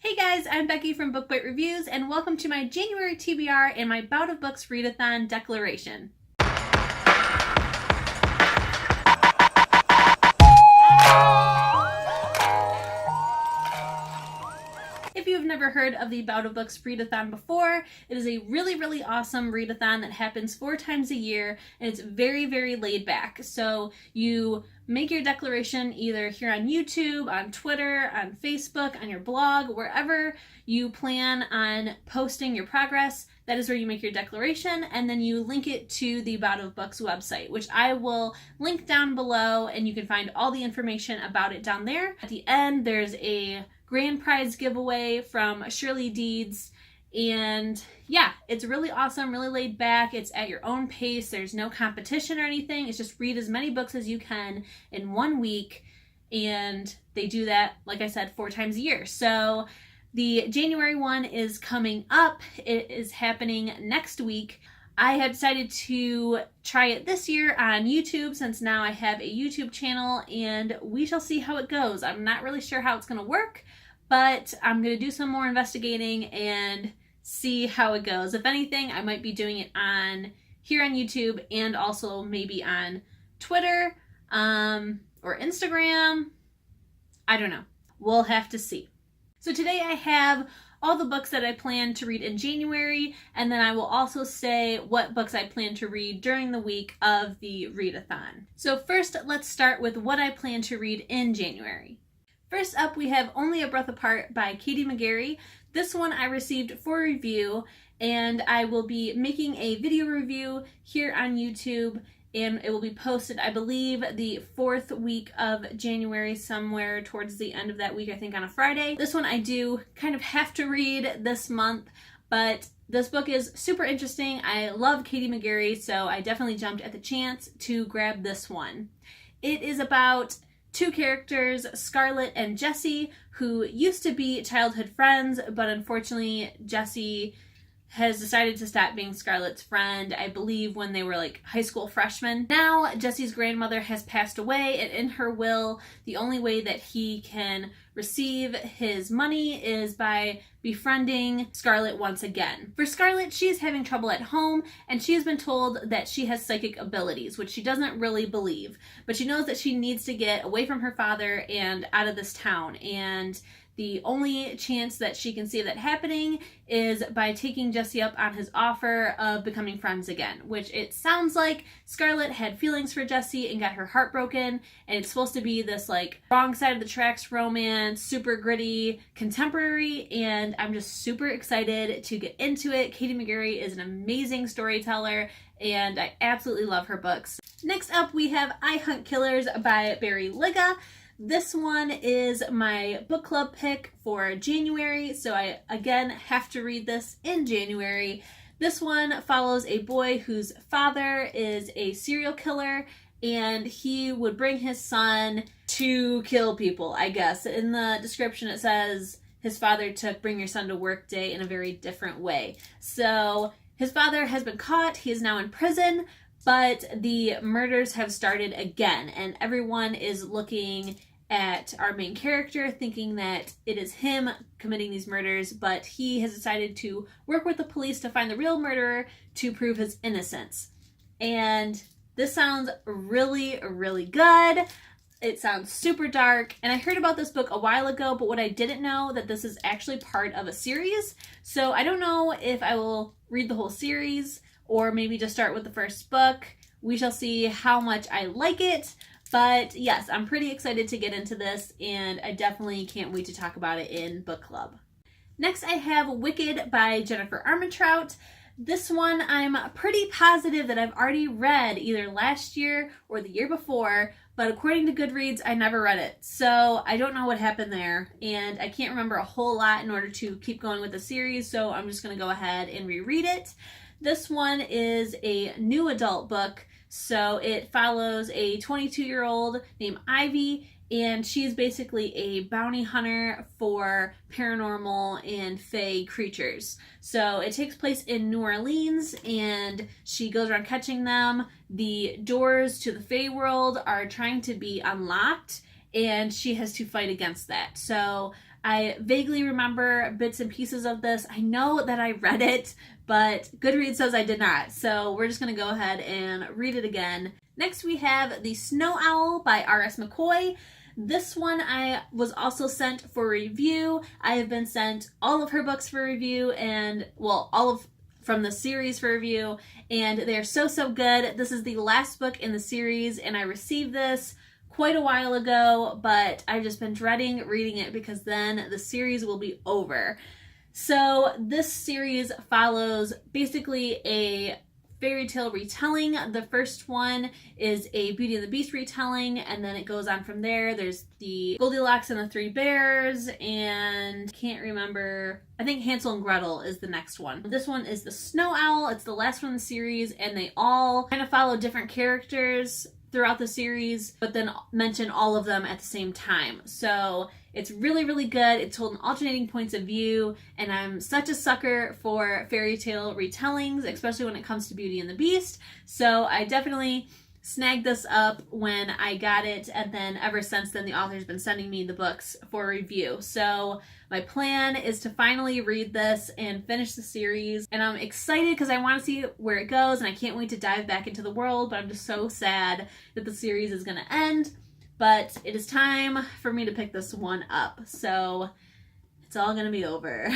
Hey guys, I'm Becky from Book Bite Reviews, and welcome to my January TBR and my Bout of Books Read-a-thon declaration. If you have never heard of the Bout of Books Read-a-thon before, it is a really awesome read-a-thon that happens 4 times a year, and it's very laid back. So you make your declaration either here on YouTube, on Twitter, on Facebook, on your blog, wherever you plan on posting your progress. That is where you make your declaration, and then you link it to the Bout of Books website, which I will link down below, and you can find all the information about it down there. At the end, there's a grand prize giveaway from Shirley Deeds, and yeah, it's really awesome, really laid back. It's at your own pace. There's no competition or anything. It's just read as many books as you can in 1 week, and they do that, like I said, 4 times a year. So the January one is coming up. It is happening next week. I have decided to try it this year on YouTube since now I have a YouTube channel, and we shall see how it goes. I'm not really sure how it's going to work, but I'm going to do some more investigating and see how it goes. If anything, I might be doing it here on YouTube and also maybe on Twitter or Instagram. I don't know. We'll have to see. So today I have all the books that I plan to read in January, and then I will also say what books I plan to read during the week of the read-a-thon. So first, let's start with what I plan to read in January. First up, we have Only a Breath Apart by Katie McGarry. This one I received for review, and I will be making a video review here on YouTube, and it will be posted, I believe, the 4th week of January, somewhere towards the end of that week, I think on a Friday. This one I do kind of have to read this month, but this book is super interesting. I love Katie McGarry, so I definitely jumped at the chance to grab this one. It is about 2 characters, Scarlett and Jessie, who used to be childhood friends, but unfortunately Jessie has decided to stop being Scarlett's friend, I believe when they were like high school freshmen. Now Jessie's grandmother has passed away, and in her will, the only way that he can receive his money is by befriending Scarlett once again. For Scarlett, she's having trouble at home, and she has been told that she has psychic abilities, which she doesn't really believe, but she knows that she needs to get away from her father and out of this town, and the only chance that she can see that happening is by taking Jessie up on his offer of becoming friends again, which it sounds like Scarlett had feelings for Jessie and got her heart broken, and it's supposed to be this like wrong side of the tracks romance, super gritty, contemporary, and I'm just super excited to get into it. Katie McGarry is an amazing storyteller, and I absolutely love her books. Next up, we have I Hunt Killers by Barry Liga. This one is my book club pick for January, so I again have to read this in January. This one follows a boy whose father is a serial killer, and he would bring his son to kill people, I guess. In the description it says his father took Bring Your Son to Work Day in a very different way. So his father has been caught, he is now in prison, but the murders have started again, and everyone is looking at our main character thinking that it is him committing these murders, but he has decided to work with the police to find the real murderer to prove his innocence. And this sounds really good. It sounds super dark, and I heard about this book a while ago, but what I didn't know that this is actually part of a series, so I don't know if I will read the whole series or maybe just start with the first book. We shall see how much I like it. But yes, I'm pretty excited to get into this, and I definitely can't wait to talk about it in book club. Next, I have Wicked by Jennifer Armentrout. This one I'm pretty positive that I've already read either last year or the year before, but according to Goodreads, I never read it. So I don't know what happened there, and I can't remember a whole lot in order to keep going with the series, so I'm just going to go ahead and reread it. This one is a new adult book. So it follows a 22-year-old named Ivy, and she's basically a bounty hunter for paranormal and fae creatures. So it takes place in New Orleans, and she goes around catching them. The doors to the fae world are trying to be unlocked, and she has to fight against that. So I vaguely remember bits and pieces of this. I know that I read it, but Goodreads says I did not. So we're just going to go ahead and read it again. Next we have The Snow Owl by R.S. McCoy. This one I was also sent for review. I have been sent all of her books for review, and well, all of from the series for review, and they're so good. This is the last book in the series, and I received this quite a while ago, but I've just been dreading reading it because then the series will be over. So this series follows basically a fairy tale retelling. The first one is a Beauty and the Beast retelling, and then it goes on from there. There's the Goldilocks and the Three Bears, and can't remember, I think Hansel and Gretel is the next one. This one is The Snow Owl. It's the last one in the series, and they all kind of follow different characters throughout the series, but then mention all of them at the same time. So it's really good. It's told in alternating points of view, and I'm such a sucker for fairy tale retellings, especially when it comes to Beauty and the Beast. So I definitely snagged this up when I got it, and then ever since then the author's been sending me the books for review. So my plan is to finally read this and finish the series, and I'm excited because I want to see where it goes, and I can't wait to dive back into the world, but I'm just so sad that the series is going to end. But it is time for me to pick this one up, so it's all going to be over.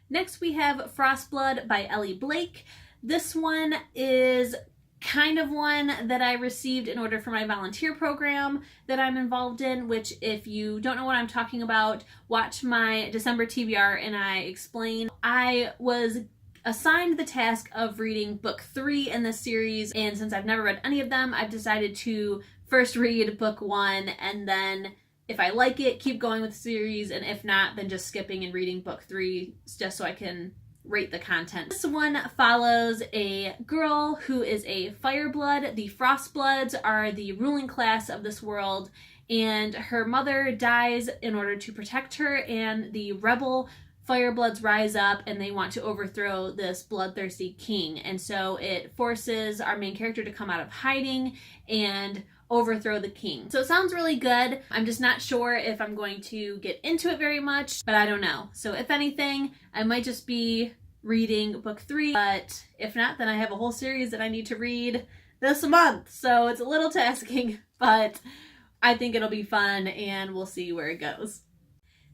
Next we have Frostblood by Ellie Blake. This one is kind of one that I received in order for my volunteer program that I'm involved in, which if you don't know what I'm talking about, watch my December TBR and I explain. I was assigned the task of reading book 3 in this series, and since I've never read any of them, I've decided to first read book 1, and then if I like it, keep going with the series, and if not, then just skipping and reading book 3 just so I can rate the content. This one follows a girl who is a fireblood. The Frostbloods are the ruling class of this world, and her mother dies in order to protect her, and the rebel Firebloods rise up and they want to overthrow this bloodthirsty king. And so it forces our main character to come out of hiding and overthrow the king. So it sounds really good. I'm just not sure if I'm going to get into it very much, but I don't know. So if anything, I might just be reading book 3, but if not, then I have a whole series that I need to read this month. So it's a little tasking, but I think it'll be fun and we'll see where it goes.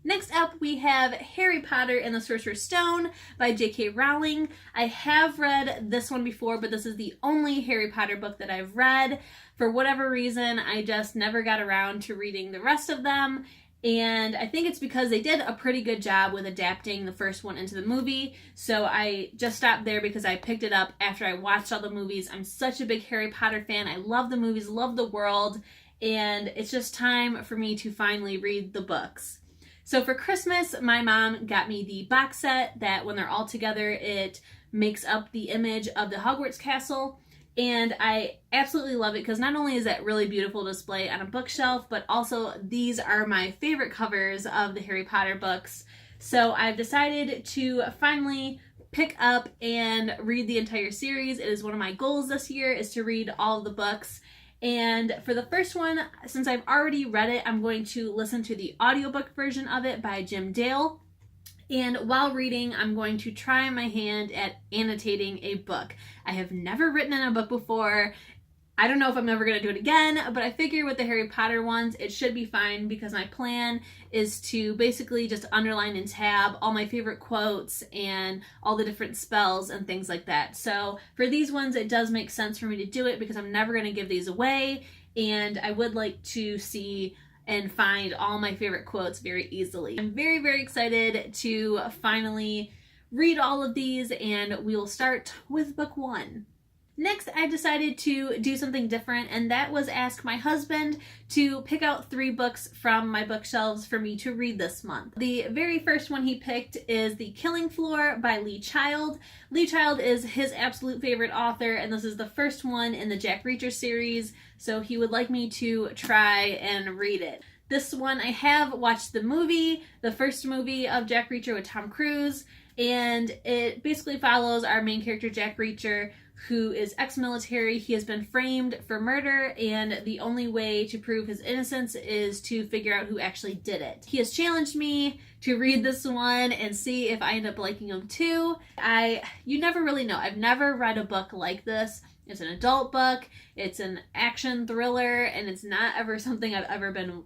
Next up, we have Harry Potter and the Sorcerer's Stone by J.K. Rowling. I have read this one before, but this is the only Harry Potter book that I've read. For whatever reason, I just never got around to reading the rest of them, and I think it's because they did a pretty good job with adapting the first one into the movie, so I just stopped there because I picked it up after I watched all the movies. I'm such a big Harry Potter fan. I love the movies, love the world, and it's just time for me to finally read the books. So for Christmas, my mom got me the box set that when they're all together, it makes up the image of the Hogwarts castle. And I absolutely love it because not only is that really beautiful display on a bookshelf, but also these are my favorite covers of the Harry Potter books. So I've decided to finally pick up and read the entire series. It is one of my goals this year is to read all of the books. And for the first one, since I've already read it, I'm going to listen to the audiobook version of it by Jim Dale. And while reading, I'm going to try my hand at annotating a book. I have never written in a book before. I don't know if I'm ever going to do it again, but I figure with the Harry Potter ones, it should be fine because my plan is to basically just underline and tab all my favorite quotes and all the different spells and things like that. So for these ones, it does make sense for me to do it because I'm never going to give these away, and I would like to see and find all my favorite quotes very easily. I'm very excited to finally read all of these, and we will start with book 1. Next, I decided to do something different, and that was ask my husband to pick out 3 books from my bookshelves for me to read this month. The very first one he picked is The Killing Floor by Lee Child. Lee Child is his absolute favorite author, and this is the first one in the Jack Reacher series, so he would like me to try and read it. This one, I have watched the movie, the first movie of Jack Reacher with Tom Cruise, and it basically follows our main character, Jack Reacher, who is ex-military. He has been framed for murder, and the only way to prove his innocence is to figure out who actually did it. He has challenged me to read this one and see if I end up liking him too. You never really know. I've never read a book like this. It's an adult book, it's an action thriller, and it's not ever something I've ever been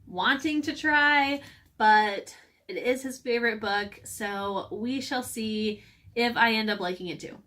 wanting to try, but it is his favorite book, so we shall see if I end up liking it too.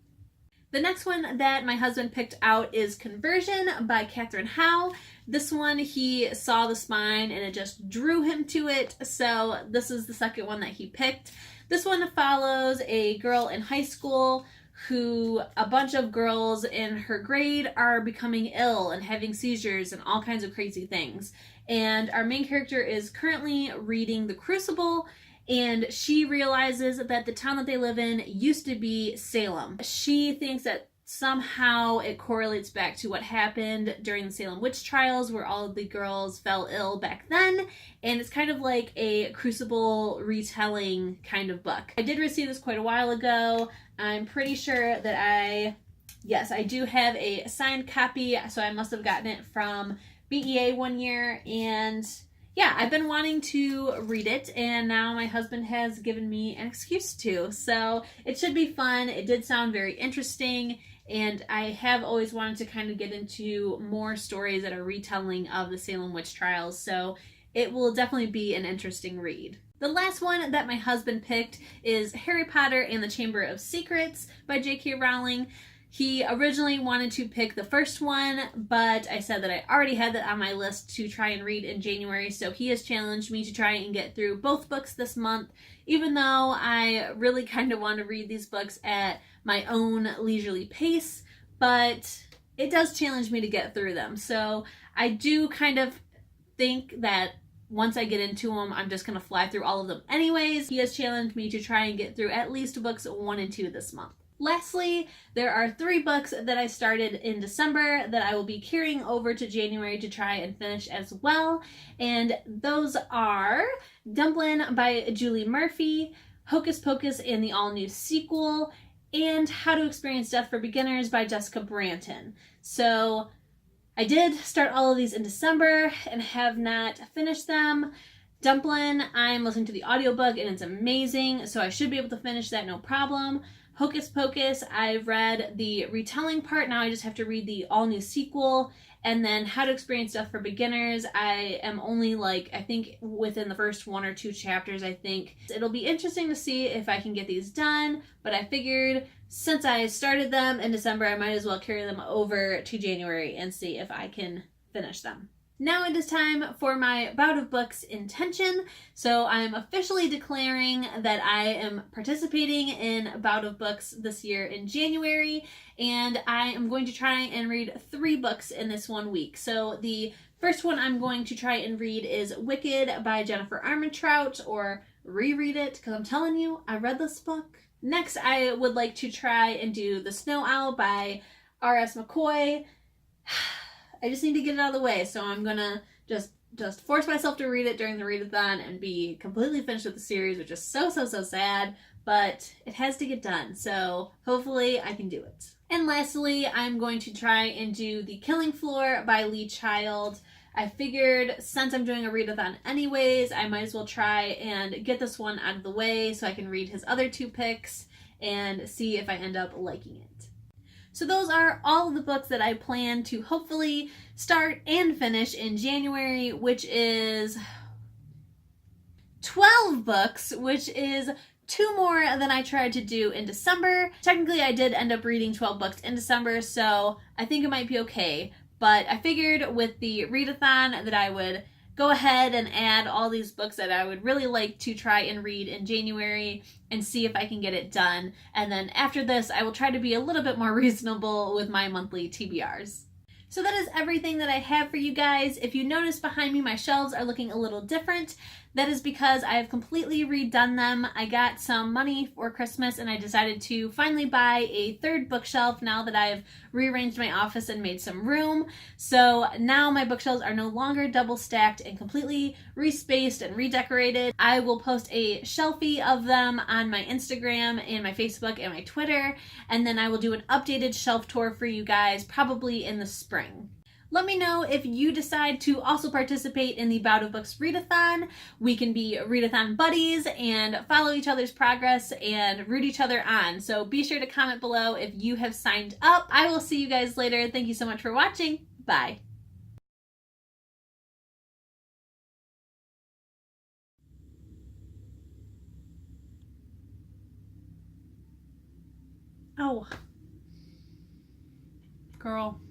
The next one that my husband picked out is Conversion by Katherine Howe. This one, he saw the spine and it just drew him to it, so this is the second one that he picked. This one follows a girl in high school who a bunch of girls in her grade are becoming ill and having seizures and all kinds of crazy things. And our main character is currently reading The Crucible, and she realizes that the town that they live in used to be Salem. She thinks that somehow it correlates back to what happened during the Salem witch trials, where all of the girls fell ill back then, and it's kind of like a Crucible retelling kind of book. I did receive this quite a while ago. I'm pretty sure that I do have a signed copy, so I must have gotten it from BEA one year, and yeah, I've been wanting to read it, and now my husband has given me an excuse to, so it should be fun. It did sound very interesting, and I have always wanted to kind of get into more stories that are retelling of the Salem witch trials, so it will definitely be an interesting read. The last one that my husband picked is Harry Potter and the Chamber of Secrets by J.K. Rowling. He originally wanted to pick the first one, but I said that I already had that on my list to try and read in January, so he has challenged me to try and get through both books this month, even though I really kind of want to read these books at my own leisurely pace, but it does challenge me to get through them. So I do kind of think that once I get into them, I'm just going to fly through all of them anyways. He has challenged me to try and get through at least books 1 and 2 this month. Lastly, there are 3 books that I started in December that I will be carrying over to January to try and finish as well. And those are Dumplin' by Julie Murphy, Hocus Pocus and the all-new sequel, and How to Experience Death for Beginners by Jessica Branton. So I did start all of these in December and have not finished them. Dumplin', I'm listening to the audiobook and it's amazing, so I should be able to finish that no problem. Hocus Pocus, I've read the retelling part, now I just have to read the all-new sequel. And then How to Experience Death for Beginners, I am only I think within the first 1 or 2 chapters, I think. It'll be interesting to see if I can get these done, but I figured since I started them in December, I might as well carry them over to January and see if I can finish them. Now it is time for my Bout of Books intention. So I'm officially declaring that I am participating in Bout of Books this year in January, and I am going to try and read 3 books in this 1 week. So the first one I'm going to try and read is Wicked by Jennifer Armentrout, or reread it, because I'm telling you, I read this book. Next, I would like to try and do The Snow Owl by R.S. McCoy. I just need to get it out of the way, so I'm gonna just force myself to read it during the read-a-thon and be completely finished with the series, which is so sad, but it has to get done, so hopefully I can do it. And lastly, I'm going to try and do The Killing Floor by Lee Child. I figured since I'm doing a read-a-thon anyways, I might as well try and get this one out of the way so I can read his other 2 picks and see if I end up liking it. So those are all of the books that I plan to hopefully start and finish in January, which is 12 books, which is 2 more than I tried to do in December. Technically, I did end up reading 12 books in December, so I think it might be okay. But I figured with the read-a-thon that I would go ahead and add all these books that I would really like to try and read in January and see if I can get it done. And then after this, I will try to be a little bit more reasonable with my monthly TBRs. So that is everything that I have for you guys. If you notice behind me, my shelves are looking a little different. That is because I have completely redone them. I got some money for Christmas and I decided to finally buy a third bookshelf now that I've rearranged my office and made some room. So now my bookshelves are no longer double stacked and completely respaced and redecorated. I will post a shelfie of them on my Instagram and my Facebook and my Twitter, and then I will do an updated shelf tour for you guys probably in the spring. Let me know if you decide to also participate in the Bout of Books Read-a-thon. We can be read-a-thon buddies and follow each other's progress and root each other on. So be sure to comment below if you have signed up. I will see you guys later. Thank you so much for watching. Bye. Oh. Girl.